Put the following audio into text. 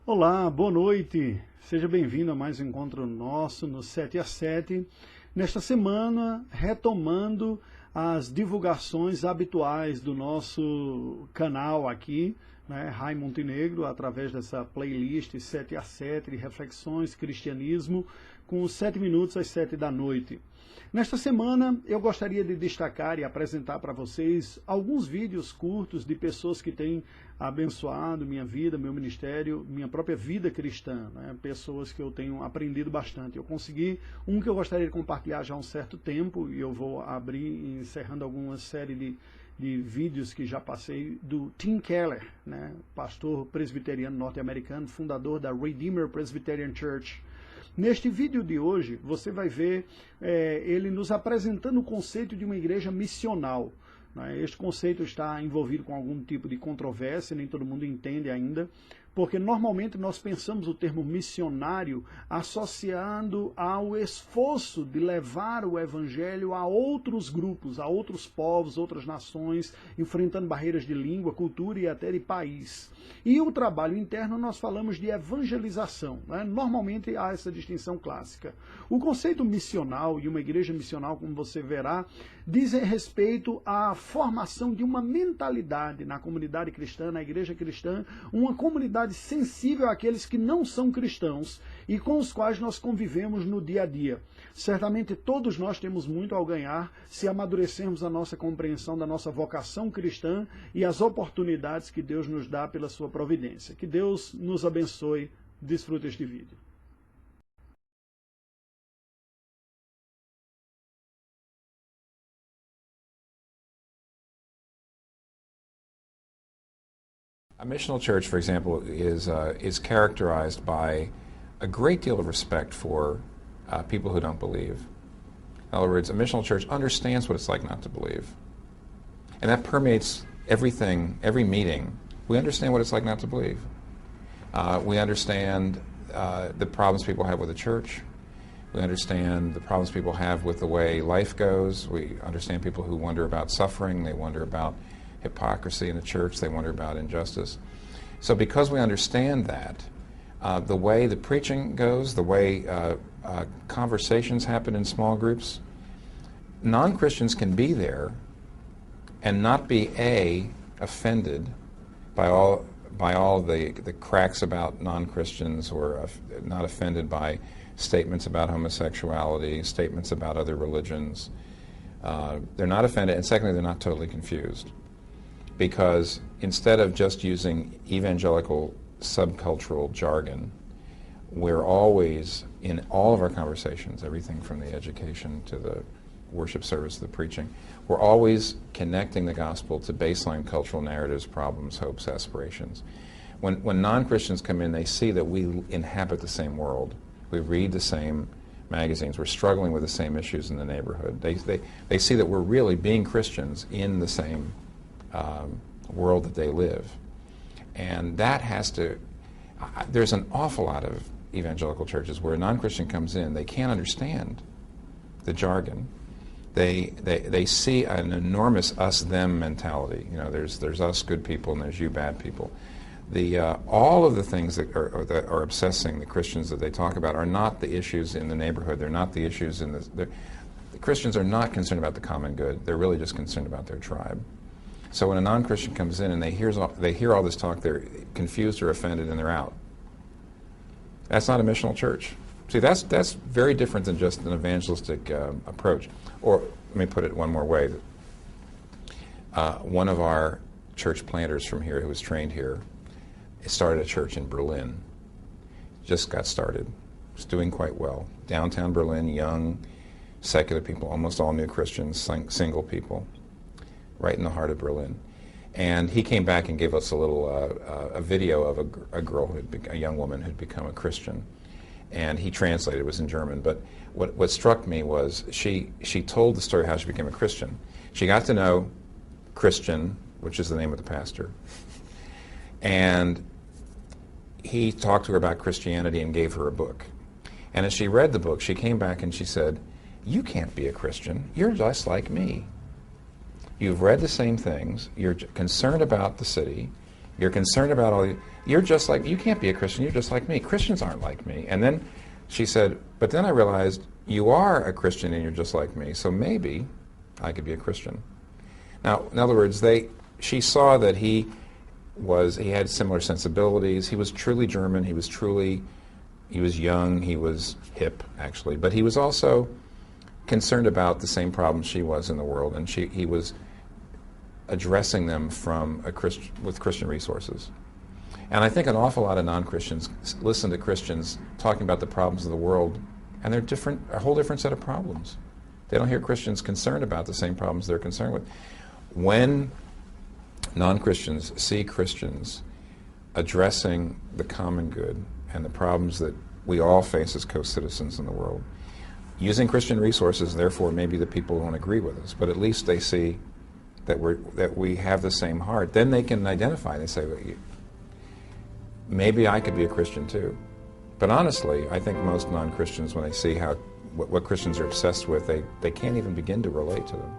Olá, boa noite. Seja bem-vindo a mais um encontro nosso no 7A7. Nesta semana, retomando as divulgações habituais do nosso canal aqui, Montenegro, através dessa playlist 7A7 de reflexões, cristianismo, com 7 minutos às 7 da noite. Nesta semana, eu gostaria de destacar e apresentar para vocês alguns vídeos curtos de pessoas que têm abençoado minha vida, meu ministério, minha própria vida cristã, pessoas que eu tenho aprendido bastante. Eu consegui um que eu gostaria de compartilhar já há um certo tempo, e eu vou abrir encerrando alguma série de vídeos que já passei, do Tim Keller, pastor presbiteriano norte-americano, fundador da Redeemer Presbyterian Church. Neste vídeo de hoje, você vai ver ele nos apresentando o conceito de uma igreja missional. Este conceito está envolvido com algum tipo de controvérsia, nem todo mundo entende ainda, porque normalmente nós pensamos o termo missionário associando ao esforço de levar o Evangelho a outros grupos, a outros povos, outras nações, enfrentando barreiras de língua, cultura e até de país. E o trabalho interno nós falamos de evangelização. Normalmente há essa distinção clássica. O conceito missional e uma igreja missional, como você verá, diz respeito à formação de uma mentalidade na comunidade cristã, na igreja cristã, uma comunidade sensível àqueles que não são cristãos e com os quais nós convivemos no dia a dia. Certamente todos nós temos muito ao ganhar se amadurecermos a nossa compreensão da nossa vocação cristã e as oportunidades que Deus nos dá pela sua providência. Que Deus nos abençoe. Desfrute este vídeo. A missional church, for example, is characterized by a great deal of respect for people who don't believe. In other words, a missional church understands what it's like not to believe. And that permeates everything, every meeting. We understand what it's like not to believe. We understand the problems people have with the church. We understand the problems people have with the way life goes. We understand people who wonder about suffering. They wonder about hypocrisy in the church. They wonder about injustice. So because we understand that, the way the preaching goes, the way conversations happen in small groups, non-Christians can be there and not be offended by all the cracks about non-Christians, or not offended by statements about homosexuality, statements about other religions. They're not offended, and secondly, they're not totally confused. Because instead of just using evangelical subcultural jargon, we're always, in all of our conversations, everything from the education to the worship service to the preaching, we're always connecting the gospel to baseline cultural narratives, problems, hopes, aspirations. When non-Christians come in, they see that we inhabit the same world. We read the same magazines. We're struggling with the same issues in the neighborhood. They see that we're really being Christians in the same world that they live. And that has to, there's an awful lot of evangelical churches where a non-Christian comes in, they can't understand the jargon. They see an enormous us-them mentality. You know, there's us good people and there's you bad people. All of the things that are obsessing the Christians that they talk about are not the issues in the neighborhood. They're not the issues in the Christians are not concerned about the common good. They're really just concerned about their tribe. So when a non-Christian comes in and they hear all this talk, they're confused or offended and they're out. That's not a missional church. See, that's very different than just an evangelistic approach. Or let me put it one more way. One of our church planters from here, who was trained here, started a church in Berlin. Just got started. It's doing quite well. Downtown Berlin, young, secular people, almost all new Christians, single people, right in the heart of Berlin. And he came back and gave us a little a video of a girl, a young woman who'd become a Christian. And he translated, it was in German. But what struck me was she told the story of how she became a Christian. She got to know Christian, which is the name of the pastor. And he talked to her about Christianity and gave her a book. And as she read the book, she came back and she said, "You can't be a Christian. You're just like me. You've read the same things. You're concerned about the city. You're concerned about all the, you're just like, you can't be a Christian, you're just like me. Christians aren't like me. And then she said, but then I realized you are a Christian and you're just like me, so maybe I could be a Christian. Now, in other words, she saw that he had similar sensibilities. He was truly German, he was young, he was hip, actually, but he was also concerned about the same problems she was in the world, and he was addressing them with Christian resources. And I think an awful lot of non-Christians listen to Christians talking about the problems of the world, and they're a whole different set of problems. They don't hear Christians concerned about the same problems they're concerned with. When non-Christians see Christians addressing the common good and the problems that we all face as co-citizens in the world, using Christian resources, therefore maybe the people won't agree with us, but at least they see that we have the same heart. Then they can identify. They say, well, maybe I could be a Christian too. But honestly, I think most non-Christians, when they see what Christians are obsessed with, they can't even begin to relate to them.